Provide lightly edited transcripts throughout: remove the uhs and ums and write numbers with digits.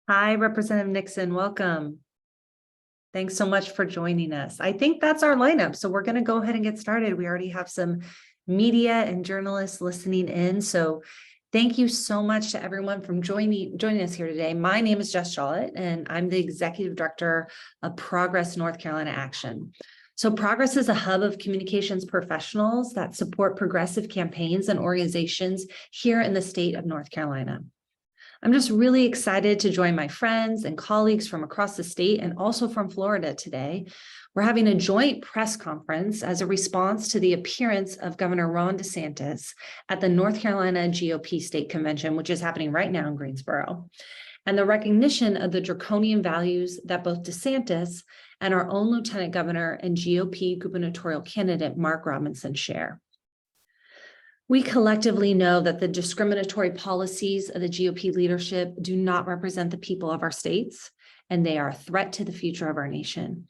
Hi, Representative Nixon, welcome. Thanks so much for joining us. I think that's our lineup, so we're going to go ahead and get started. We already have some media and journalists listening in, so thank you so much to everyone from joining us here today. My name is Jollett, and I'm the Executive Director of Progress North Carolina Action. So Progress is a hub of communications professionals that support progressive campaigns and organizations here in the state of North Carolina. I'm just really excited to join my friends and colleagues from across the state and also from Florida today. We're having a joint press conference as a response to the appearance of Governor Ron DeSantis at the North Carolina GOP State Convention, which is happening right now in Greensboro, and the recognition of the draconian values that both DeSantis and our own Lieutenant Governor and GOP gubernatorial candidate Mark Robinson share. We collectively know that the discriminatory policies of the GOP leadership do not represent the people of our states, and they are a threat to the future of our nation.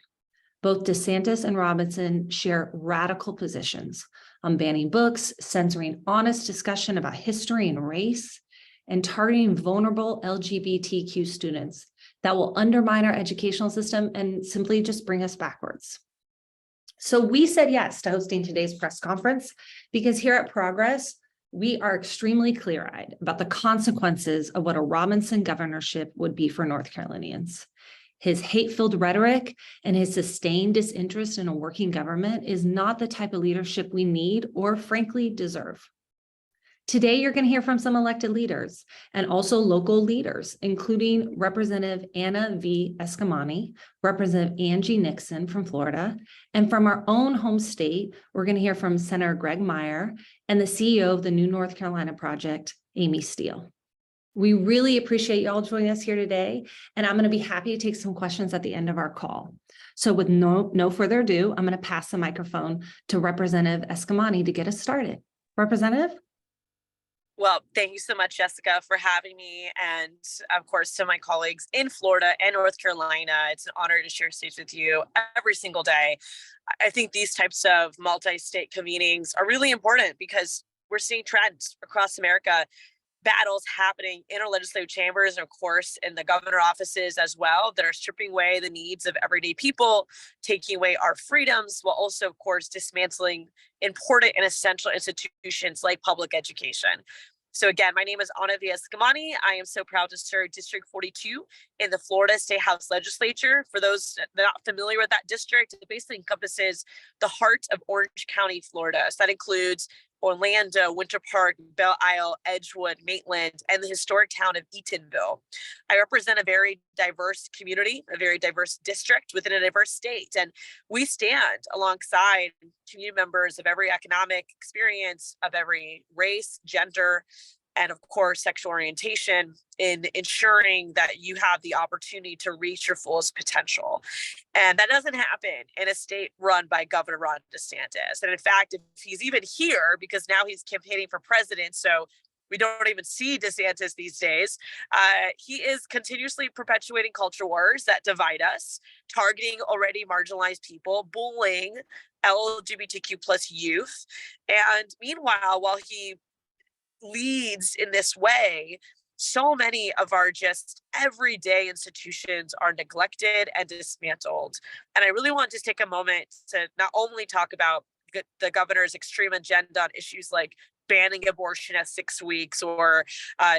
Both DeSantis and Robinson share radical positions on banning books, censoring honest discussion about history and race, and targeting vulnerable LGBTQ students that will undermine our educational system and simply just bring us backwards. So we said yes to hosting today's press conference because here at Progress, we are extremely clear-eyed about the consequences of what a Robinson governorship would be for North Carolinians. His hate-filled rhetoric and his sustained disinterest in a working government is not the type of leadership we need or frankly deserve. Today, you're going to hear from some elected leaders and also local leaders, including Representative Anna V. Eskamani, Representative Angie Nixon from Florida, and from our own home state, we're going to hear from Senator Graig Meyer and the CEO of the New North Carolina Project, Aimy Steele. We really appreciate y'all joining us here today, and I'm going to be happy to take some questions at the end of our call. So with no further ado, I'm going to pass the microphone to Representative Eskamani to get us started. Representative? Well, thank you so much, Jessica, for having me. And of course, to my colleagues in Florida and North Carolina, it's an honor to share stage with you every single day. I think these types of multi-state convenings are really important because we're seeing trends across America, battles happening in our legislative chambers and of course in the governor offices as well that are stripping away the needs of everyday people, taking away our freedoms, while also of course dismantling important and essential institutions like public education. So again, my name is Anna V. Eskamani. I am so proud to serve District 42 in the Florida State House Legislature. For those that are not familiar with that district, it basically encompasses the heart of Orange County, Florida. So that includes Orlando, Winter Park, Belle Isle, Edgewood, Maitland, and the historic town of Eatonville. I represent a very diverse community, a very diverse district within a diverse state, and we stand alongside community members of every economic experience, of every race, gender, and of course, sexual orientation in ensuring that you have the opportunity to reach your fullest potential. And that doesn't happen in a state run by Governor Ron DeSantis. And in fact, if he's even here, because now he's campaigning for president, so we don't even see DeSantis these days, he is continuously perpetuating culture wars that divide us, targeting already marginalized people, bullying LGBTQ plus youth. And meanwhile, while he leads in this way, so many of our just everyday institutions are neglected and dismantled. And I really want to take a moment to not only talk about the governor's extreme agenda on issues like banning abortion at 6 weeks or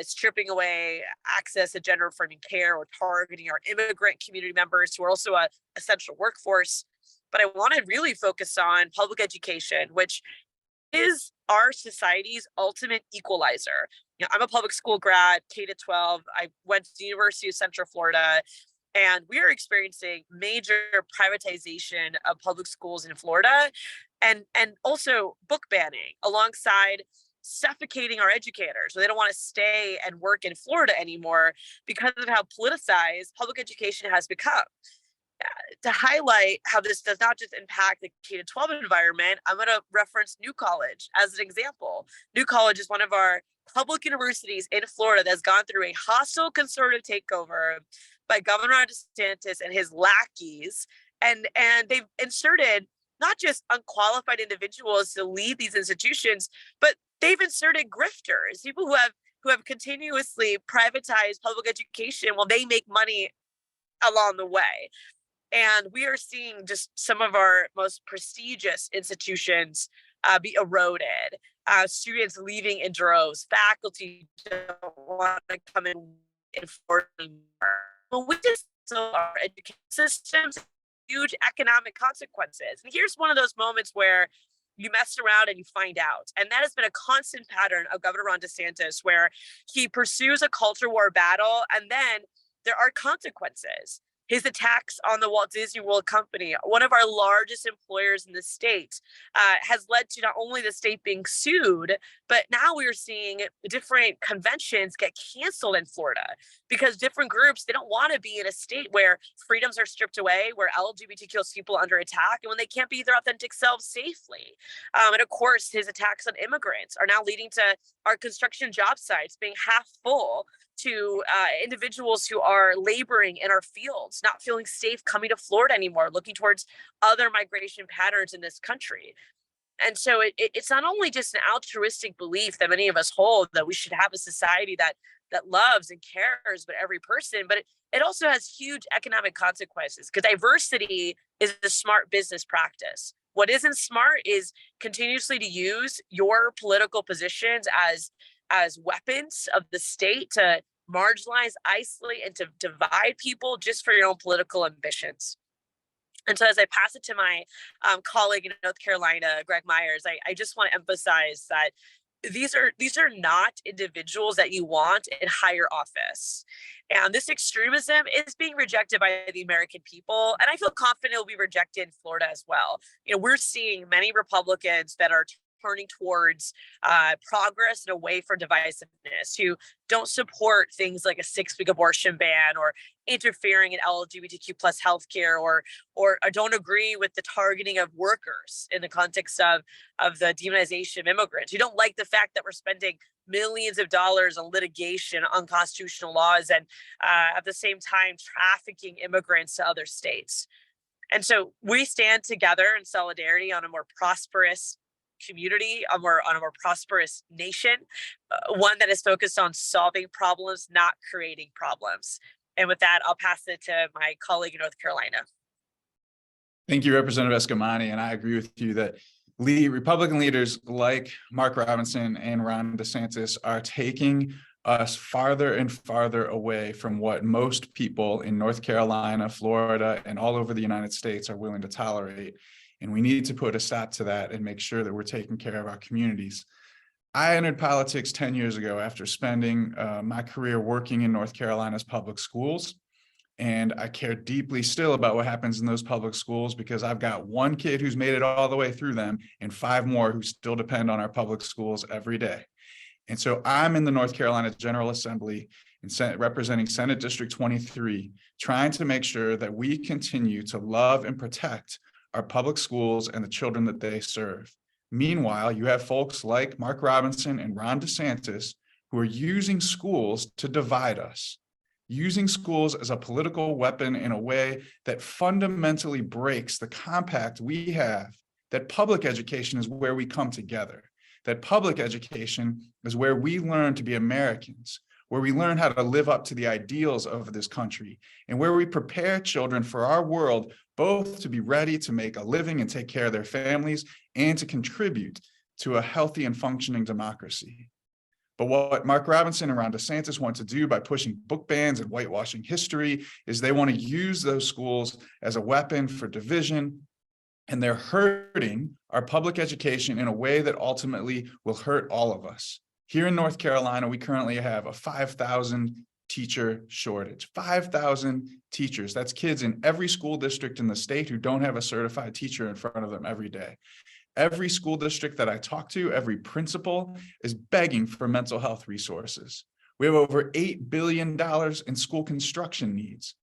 stripping away access to gender affirming care or targeting our immigrant community members who are also an essential workforce. But I want to really focus on public education, which is our society's ultimate equalizer. You know, I'm a public school grad, K-12. I went to the University of Central Florida, and we are experiencing major privatization of public schools in Florida, and also book banning alongside suffocating our educators. So they don't want to stay and work in Florida anymore because of how politicized public education has become. To highlight how this does not just impact the K-12 environment, I'm going to reference New College as an example. New College is one of our public universities in Florida that has gone through a hostile conservative takeover by Governor DeSantis and his lackeys. And they've inserted not just unqualified individuals to lead these institutions, but they've inserted grifters, people who have who have continuously privatized public education while they make money along the way. And we are seeing just some of our most prestigious institutions be eroded. Students leaving in droves. Faculty don't want to come in Florida anymore. But we just saw our education systems huge economic consequences. And here's one of those moments where you mess around and you find out. And that has been a constant pattern of Governor Ron DeSantis, where he pursues a culture war battle and then there are consequences. His attacks on the Walt Disney World Company, one of our largest employers in the state, has led to not only the state being sued, but now we're seeing different conventions get canceled in Florida because different groups, they don't want to be in a state where freedoms are stripped away, where LGBTQ people are under attack, and when they can't be their authentic selves safely. And of course, his attacks on immigrants are now leading to our construction job sites being half full, to individuals who are laboring in our fields, not feeling safe coming to Florida anymore, looking towards other migration patterns in this country. And so it's not only just an altruistic belief that many of us hold that we should have a society that loves and cares about every person, but it also has huge economic consequences because diversity is a smart business practice. What isn't smart is continuously to use your political positions as weapons of the state to marginalize, isolate, and to divide people just for your own political ambitions. And so as I pass it to my colleague in North Carolina, Greg Myers, I just want to emphasize that these are not individuals that you want in higher office. And this extremism is being rejected by the American people. And I feel confident it will be rejected in Florida as well. You know, we're seeing many Republicans that are turning towards progress and away from divisiveness, who don't support things like a 6-week abortion ban or interfering in LGBTQ plus healthcare, or don't agree with the targeting of workers in the context of the demonization of immigrants, who don't like the fact that we're spending millions of dollars on litigation, unconstitutional laws, and at the same time trafficking immigrants to other states. And so we stand together in solidarity on a more prosperous community, on a more prosperous nation, one that is focused on solving problems, not creating problems. And with that, I'll pass it to my colleague in North Carolina. Thank you, Representative Eskamani, and I agree with you that Republican leaders like Mark Robinson and Ron DeSantis are taking us farther and farther away from what most people in North Carolina, Florida, and all over the United States are willing to tolerate. And we need to put a stop to that and make sure that we're taking care of our communities. I entered politics 10 years ago after spending my career working in North Carolina's public schools. And I care deeply still about what happens in those public schools because I've got one kid who's made it all the way through them and 5 more who still depend on our public schools every day. And so I'm in the North Carolina General Assembly and representing Senate District 23, trying to make sure that we continue to love and protect our public schools and the children that they serve. Meanwhile, you have folks like Mark Robinson and Ron DeSantis who are using schools to divide us, using schools as a political weapon in a way that fundamentally breaks the compact we have that public education is where we come together, that public education is where we learn to be Americans, where we learn how to live up to the ideals of this country, and where we prepare children for our world, both to be ready to make a living and take care of their families and to contribute to a healthy and functioning democracy. But what Mark Robinson and Ron DeSantis want to do by pushing book bans and whitewashing history is they want to use those schools as a weapon for division, and they're hurting our public education in a way that ultimately will hurt all of us. Here in North Carolina, we currently have a 5,000 teacher shortage, 5,000 teachers. That's kids in every school district in the state who don't have a certified teacher in front of them every day. Every school district that I talk to, every principal is begging for mental health resources. We have over $8 billion in school construction needs.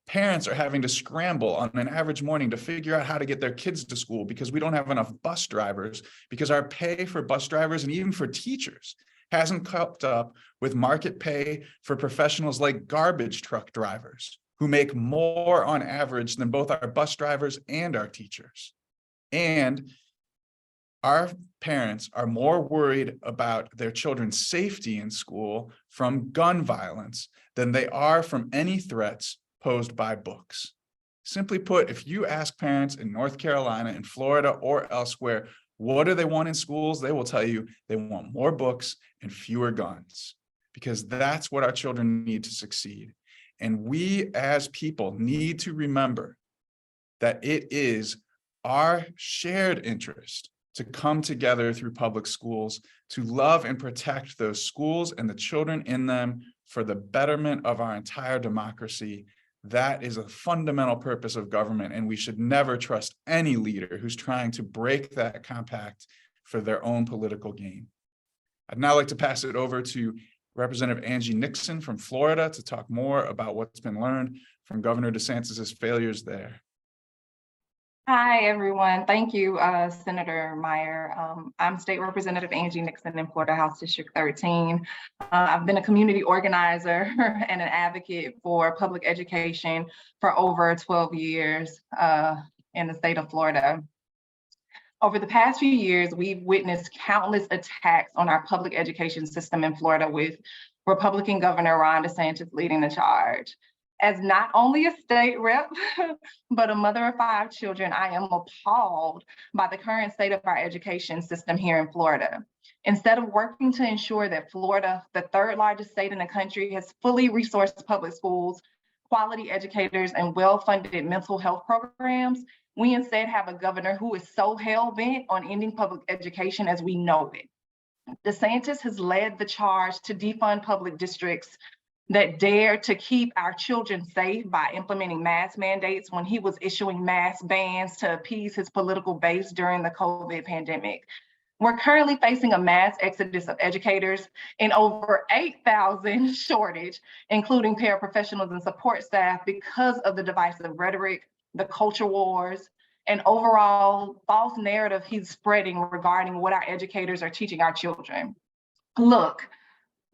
Parents are having to scramble on an average morning to figure out how to get their kids to school because we don't have enough bus drivers, because our pay for bus drivers and even for teachers hasn't kept up with market pay for professionals like garbage truck drivers, who make more on average than both our bus drivers and our teachers. And Our parents are more worried about their children's safety in school from gun violence than they are from any threats posed by books. Simply put, if you ask parents in North Carolina, in Florida, or elsewhere, what do they want in schools? They will tell you they want more books and fewer guns, because that's what our children need to succeed. And we as people need to remember that it is our shared interest to come together through public schools, to love and protect those schools and the children in them for the betterment of our entire democracy. That is a fundamental purpose of government, and we should never trust any leader who's trying to break that compact for their own political gain. I'd now like to pass it over to Representative Angie Nixon from Florida to talk more about what's been learned from Governor DeSantis's failures there. Hi, everyone. Thank you, Senator Meyer. I'm State Representative Angie Nixon in Florida House District 13. I've been a community organizer and an advocate for public education for over 12 years in the state of Florida. Over the past few years, we've witnessed countless attacks on our public education system in Florida, with Republican Governor Ron DeSantis leading the charge. As not only a state rep, but a mother of 5 children, I am appalled by the current state of our education system here in Florida. Instead of working to ensure that Florida, the 3rd largest state in the country, has fully resourced public schools, quality educators, and well-funded mental health programs, we instead have a governor who is so hell-bent on ending public education as we know it. DeSantis has led the charge to defund public districts that dare to keep our children safe by implementing mask mandates when he was issuing mask bans to appease his political base during the COVID pandemic. We're currently facing a mass exodus of educators and over 8,000 shortage, including paraprofessionals and support staff, because of the divisive rhetoric, the culture wars, and overall false narrative he's spreading regarding what our educators are teaching our children. Look,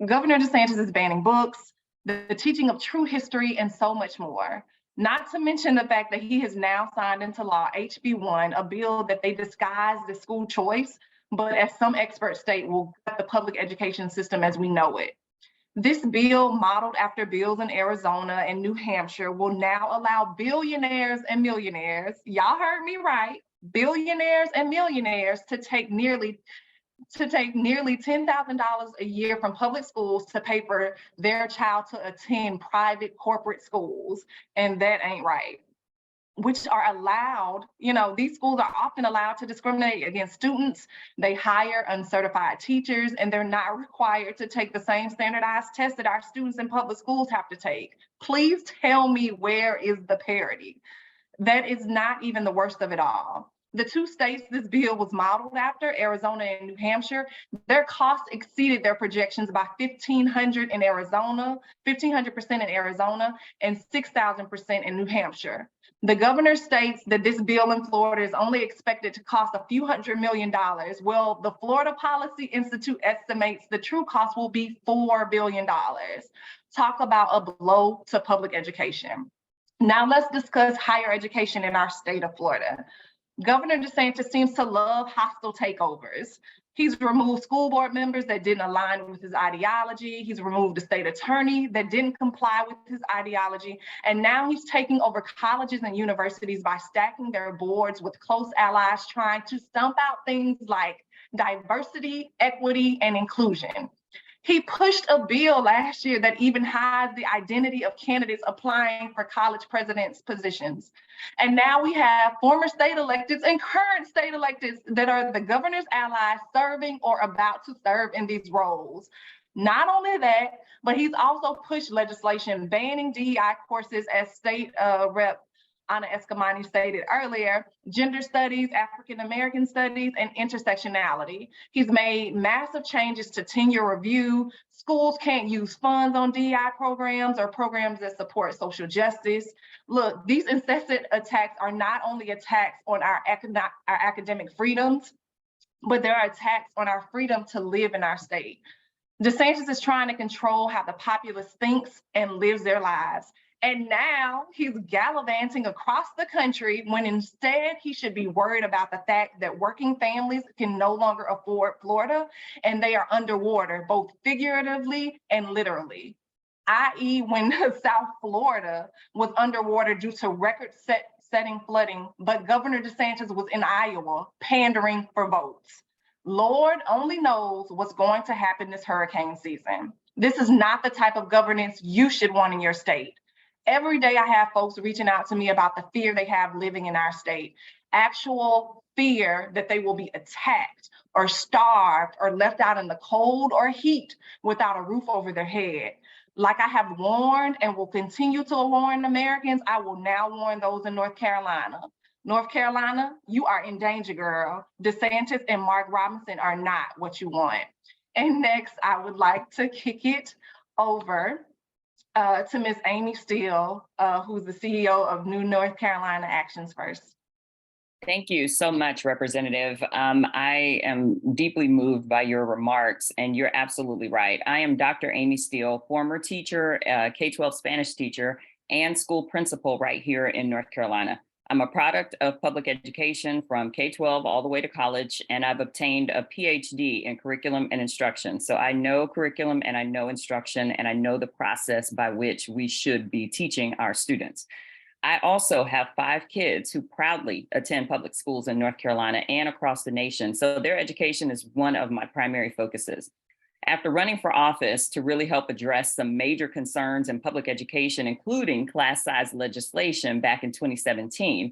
Governor DeSantis is banning books, the teaching of true history, and so much more. Not to mention the fact that he has now signed into law HB1, a bill that they disguise as school choice, but as some experts state, will gut the public education system as we know it. This bill, modeled after bills in Arizona and New Hampshire, will now allow billionaires and millionaires, y'all heard me right, billionaires and millionaires to take nearly $10,000 a year from public schools to pay for their child to attend private corporate schools. And that ain't right. Which are allowed, these schools are often allowed to discriminate against students. They hire uncertified teachers, and they're not required to take the same standardized tests that our students in public schools have to take. Please tell me, where is the parity? That is not even the worst of it all. The 2 states this bill was modeled after, Arizona and New Hampshire, their costs exceeded their projections by 1,500% in Arizona, and 6,000% in New Hampshire. The governor states that this bill in Florida is only expected to cost a few $100 million. Well, the Florida Policy Institute estimates the true cost will be $4 billion. Talk about a blow to public education. Now let's discuss higher education in our state of Florida. Governor DeSantis seems to love hostile takeovers. He's removed school board members that didn't align with his ideology. He's removed a state attorney that didn't comply with his ideology. And now he's taking over colleges and universities by stacking their boards with close allies, trying to stump out things like diversity, equity, and inclusion. He pushed a bill last year that even hides the identity of candidates applying for college presidents' positions. And now we have former state electeds and current state electeds that are the governor's allies serving or about to serve in these roles. Not only that, but he's also pushed legislation banning DEI courses, as State Rep. Eskamani stated earlier, gender studies, African American studies, and intersectionality. He's made massive changes to tenure review. Schools can't use funds on DEI programs or programs that support social justice. Look, these incessant attacks are not only attacks on our academic freedoms, but there are attacks on our freedom to live in our state. DeSantis is trying to control how the populace thinks and lives their lives. And now he's gallivanting across the country when instead he should be worried about the fact that working families can no longer afford Florida and they are underwater, both figuratively and literally, i.e. when South Florida was underwater due to record-setting flooding, but Governor DeSantis was in Iowa pandering for votes. Lord only knows what's going to happen this hurricane season. This is not the type of governance you should want in your state. Every day I have folks reaching out to me about the fear they have living in our state, actual fear that they will be attacked or starved or left out in the cold or heat without a roof over their head. Like I have warned and will continue to warn Americans, I will now warn those in North Carolina. North Carolina, you are in danger, girl. DeSantis and Mark Robinson are not what you want. And next, I would like to kick it over to Ms. Aimy Steele, who's the CEO of New North Carolina Actions First. Thank you so much, Representative. I am deeply moved by your remarks, and you're absolutely right. I am Dr. Aimy Steele, former teacher, K-12 Spanish teacher, and school principal right here in North Carolina. I'm a product of public education from K-12 all the way to college, and I've obtained a PhD in curriculum and instruction. So I know curriculum and I know instruction, and I know the process by which we should be teaching our students. I also have 5 kids who proudly attend public schools in North Carolina and across the nation. So their education is one of my primary focuses. After running for office to really help address some major concerns in public education, including class size legislation back in 2017,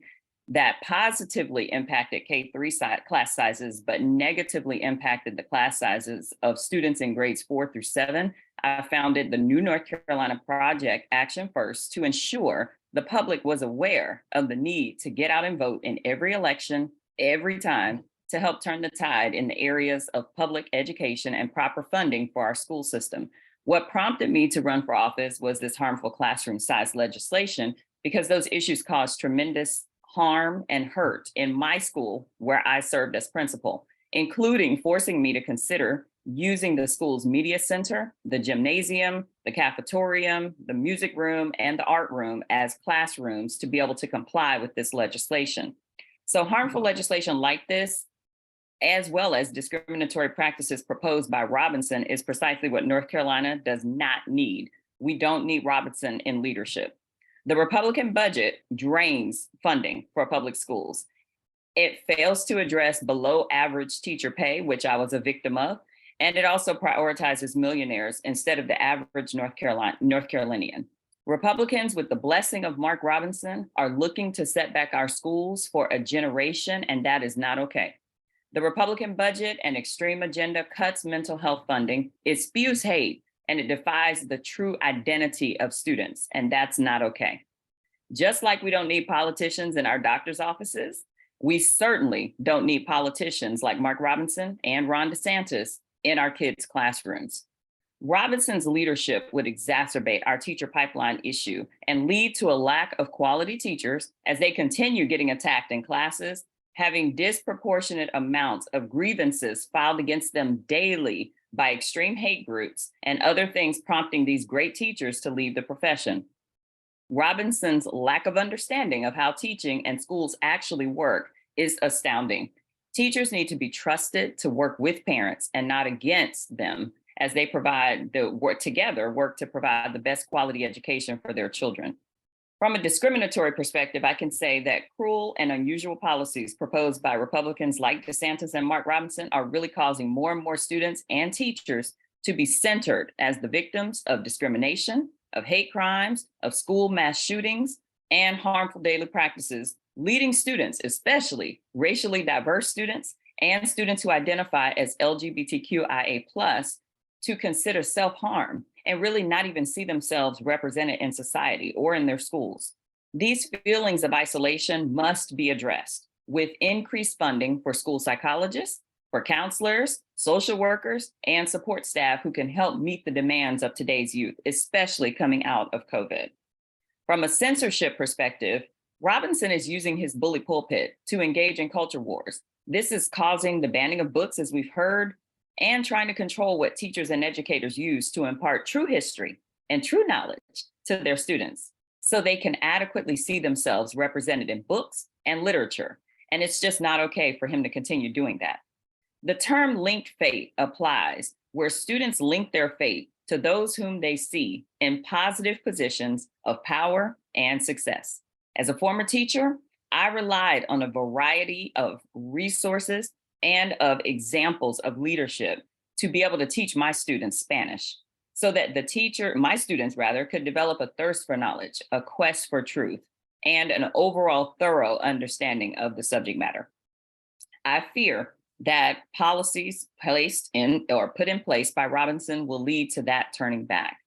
that positively impacted K-3 class sizes, but negatively impacted the class sizes of students in grades 4 through 7, I founded the New North Carolina Project Action First to ensure the public was aware of the need to get out and vote in every election, every time, to help turn the tide in the areas of public education and proper funding for our school system. What prompted me to run for office was this harmful classroom size legislation, because those issues caused tremendous harm and hurt in my school where I served as principal, including forcing me to consider using the school's media center, the gymnasium, the cafetorium, the music room, and the art room as classrooms to be able to comply with this legislation. So harmful legislation like this, as well as discriminatory practices proposed by Robinson, is precisely what North Carolina does not need. We don't need Robinson in leadership. The Republican budget drains funding for public schools. It fails to address below average teacher pay, which I was a victim of, and it also prioritizes millionaires instead of the average North Carolinian. Republicans, with the blessing of Mark Robinson, are looking to set back our schools for a generation, and that is not okay. The Republican budget and extreme agenda cuts mental health funding. It spews hate, and it defies the true identity of students, and that's not okay. Just like we don't need politicians in our doctor's offices, we certainly don't need politicians like Mark Robinson and Ron DeSantis in our kids' classrooms. Robinson's leadership would exacerbate our teacher pipeline issue and lead to a lack of quality teachers as they continue getting attacked in classes, having disproportionate amounts of grievances filed against them daily by extreme hate groups and other things prompting these great teachers to leave the profession. Robinson's lack of understanding of how teaching and schools actually work is astounding. Teachers need to be trusted to work with parents and not against them as they work to provide the best quality education for their children. From a discriminatory perspective, I can say that cruel and unusual policies proposed by Republicans like DeSantis and Mark Robinson are really causing more and more students and teachers to be centered as the victims of discrimination, of hate crimes, of school mass shootings, and harmful daily practices, leading students, especially racially diverse students and students who identify as LGBTQIA+, to consider self-harm and really not even see themselves represented in society or in their schools. These feelings of isolation must be addressed with increased funding for school psychologists, for counselors, social workers, and support staff who can help meet the demands of today's youth, especially coming out of COVID. From a censorship perspective, Robinson is using his bully pulpit to engage in culture wars. This is causing the banning of books, as we've heard, and trying to control what teachers and educators use to impart true history and true knowledge to their students. so they can adequately see themselves represented in books and literature. And it's just not okay for him to continue doing that. The term linked fate applies where students link their fate to those whom they see in positive positions of power and success. As a former teacher, I relied on a variety of resources and of examples of leadership to be able to teach my students Spanish, so that my students could develop a thirst for knowledge, a quest for truth, and an overall thorough understanding of the subject matter. I fear that policies placed in or put in place by Robinson will lead to that turning back.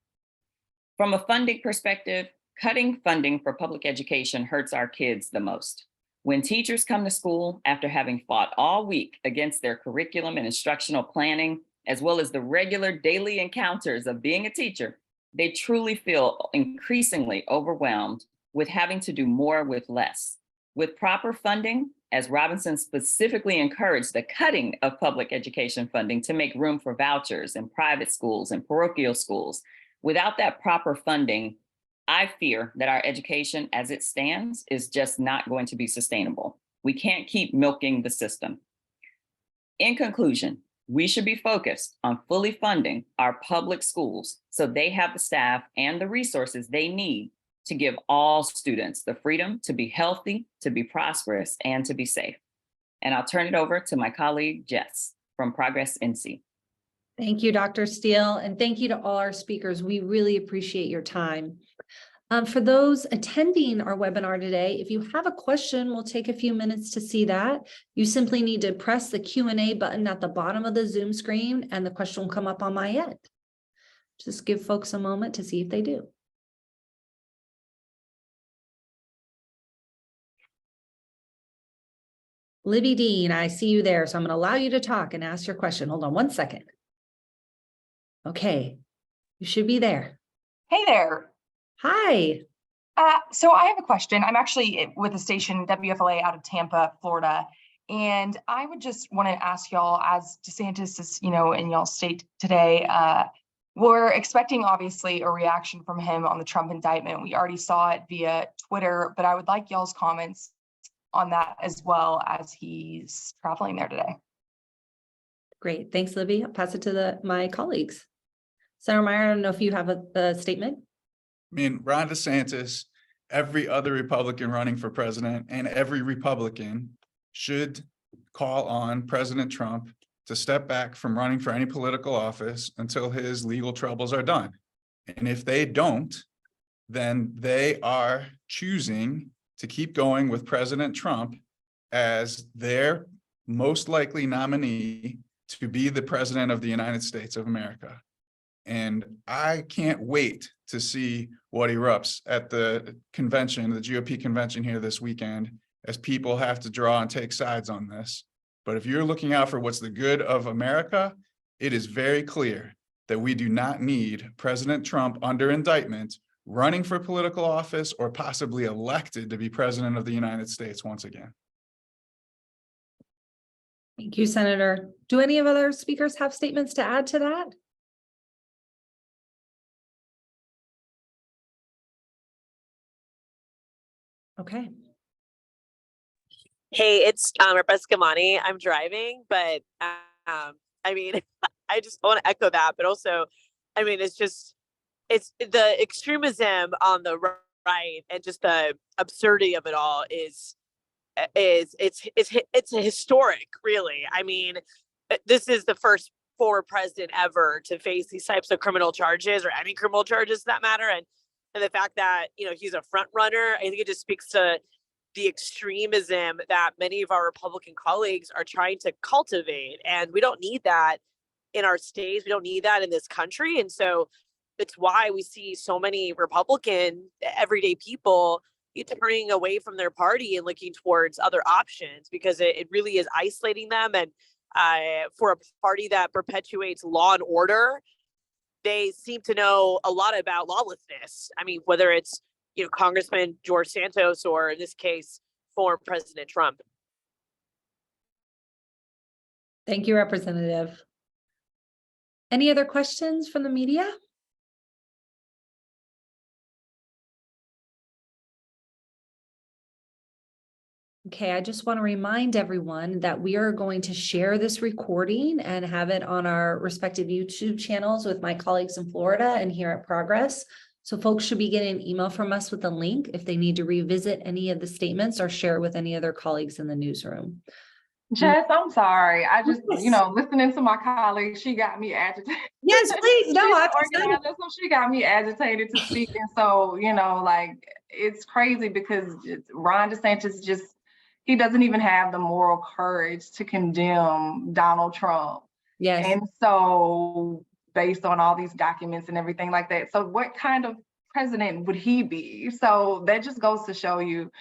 From a funding perspective, cutting funding for public education hurts our kids the most. When teachers come to school after having fought all week against their curriculum and instructional planning, as well as the regular daily encounters of being a teacher, they truly feel increasingly overwhelmed with having to do more with less. With proper funding, as Robinson specifically encouraged the cutting of public education funding to make room for vouchers in private schools and parochial schools, without that proper funding, I fear that our education as it stands is just not going to be sustainable. We can't keep milking the system. In conclusion, we should be focused on fully funding our public schools so they have the staff and the resources they need to give all students the freedom to be healthy, to be prosperous, and to be safe. And I'll turn it over to my colleague, Jess from Progress NC. Thank you, Dr. Steele, and thank you to all our speakers. We really appreciate your time. For those attending our webinar today, if you have a question, we'll take a few minutes to see that. You simply need to press the Q&A button at the bottom of the Zoom screen, and the question will come up on my end. Just give folks a moment to see if they do. Libby Dean, I see you there, so I'm going to allow you to talk and ask your question. Hold on one second. Okay, you should be there. Hey there. Hi. So I have a question. I'm actually with the station WFLA out of Tampa, Florida, and I would just want to ask y'all, as DeSantis is, in y'all state today, we're expecting obviously a reaction from him on the Trump indictment. We already saw it via Twitter, but I would like y'all's comments on that as well as he's traveling there today. Great. Thanks, Libby. I'll pass it to my colleagues. Senator Meyer, I don't know if you have a statement. I mean, Ron DeSantis, every other Republican running for president, and every Republican should call on President Trump to step back from running for any political office until his legal troubles are done. And if they don't, then they are choosing to keep going with President Trump as their most likely nominee to be the president of the United States of America. And I can't wait to see what erupts at the convention, the GOP convention here this weekend, as people have to draw and take sides on this. But if you're looking out for what's the good of America, it is very clear that we do not need President Trump under indictment running for political office or possibly elected to be president of the United States once again. Thank you, Senator. Do any of other speakers have statements to add to that? Okay. Hey, it's Villas Gamani. I'm driving, but I mean, I just want to echo that, but also, I mean, it's the extremism on the right and just the absurdity of it all is historic, really. I mean, this is the first former president ever to face these types of criminal charges, or any criminal charges for that matter, and the fact that he's a front runner, I think it just speaks to the extremism that many of our Republican colleagues are trying to cultivate, and we don't need that in our states. We don't need that in this country, and so it's why we see so many Republican everyday people turning away from their party and looking towards other options, because it really is isolating them. And for a party that perpetuates law and order, they seem to know a lot about lawlessness. I mean, whether it's Congressman George Santos, or in this case, former President Trump. Thank you, Representative. Any other questions from the media? Okay, I just want to remind everyone that we are going to share this recording and have it on our respective YouTube channels with my colleagues in Florida and here at Progress. So folks should be getting an email from us with a link if they need to revisit any of the statements or share it with any other colleagues in the newsroom. Jess, I'm sorry. I just, Yes. listening to my colleague, she got me agitated. Yes, please. No, She's I'm the organizer, so she got me agitated to speak. And so, it's crazy because Ron DeSantis he doesn't even have the moral courage to condemn Donald Trump. yes. And so based on all these documents and everything like that, so what kind of president would he be? So that just goes to show you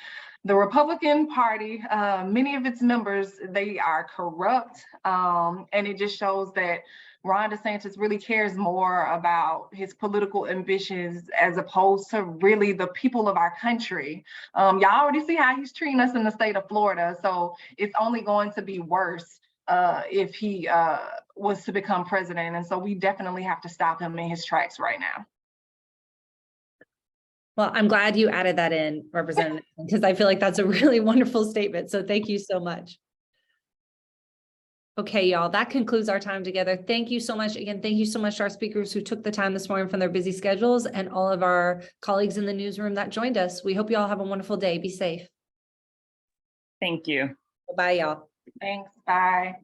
the Republican Party, many of its members, they are corrupt. And it just shows that Ron DeSantis really cares more about his political ambitions as opposed to really the people of our country. Y'all already see how he's treating us in the state of Florida. So it's only going to be worse if he was to become president. And so we definitely have to stop him in his tracks right now. Well, I'm glad you added that in, Representative, because I feel like that's a really wonderful statement. So thank you so much. Okay, y'all, that concludes our time together. Thank you so much. Again, thank you so much to our speakers who took the time this morning from their busy schedules and all of our colleagues in the newsroom that joined us. We hope you all have a wonderful day. Be safe. Thank you. Bye, y'all. Thanks. Bye.